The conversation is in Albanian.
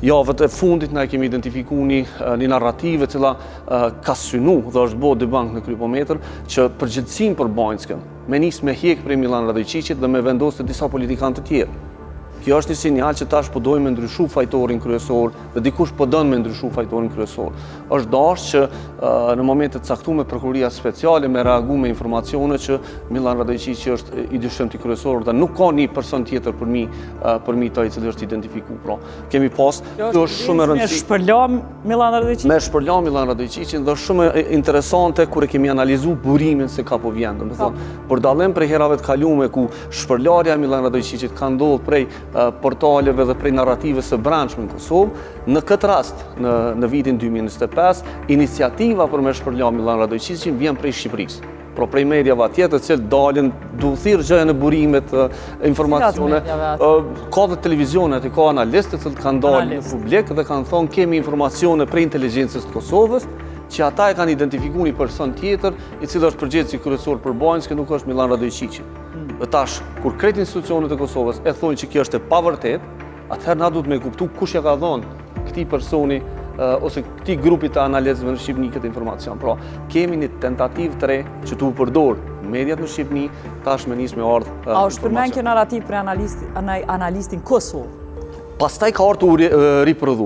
javët e fundit na kemi identifikuar një narrative cila ka synu dhe është bërë debank në Krypometër që përgjegjësinë për Banjskën me nisë me hjek prej Milan Radojqićit dhe me vendosë të disa politikanë të tjerë. Kjo është një sinjal që tash po dojmë me ndryshu fajtorin kryesor dhe dikush po dënë me ndryshu fajtorin kryesor. Është dashur që në momentet të caktuara prokuroria speciale me reagu me informacione që Milan Radojqići është i dyshemti kryesor dhe nuk ka një person tjetër përmi ta i cili është identifikuar. Pra, kemi pas kjo është shumë e rëndësishme. Me shpërlam Milan Radojqićin? Me shpërlam Milan Radojqićin dhe shumë interesante kur e kemi analizuar burimin se ka po vjen, domethënë, për dallim prej herave të kaluara ku shpërlarja e Milan Radojqićit ka ndodhur prej portaleve dhe prej narrative së brendshme në Kosovë, në këtë rast, në vitin 2025, iniciativa për me shpërlam Milan Radojqićin vjen prej Shqipërisë. Pra prej medjave tjetër që dalin du thirrë gjëja në burimet, informacione. Ka dhe televizionet, ka analistët që kanë dalë në publik dhe kanë thonë kemi informacione prej inteligjencës të Kosovës, që ata e kanë identifikuar një person tjetër i cili është përgjegjësi kryesor për Banjskën, nuk është Milan Radojqići. Dhe tash, kur kretë institucionet e Kosovës e thonë që kjo është e pavërtet, atëherë na duhet me kuptu kush ja ka dhënë këtij personi ose këtij grupi të analistëve në Shqipëni këtë informacion. Pra, kemi një tentativë të re që tu përdor mediat në Shqipëni, tash me nisë me ardhë. A është përmend kjo narrativ për analistin Kosovë? Pastaj ka ardhur riprodhu.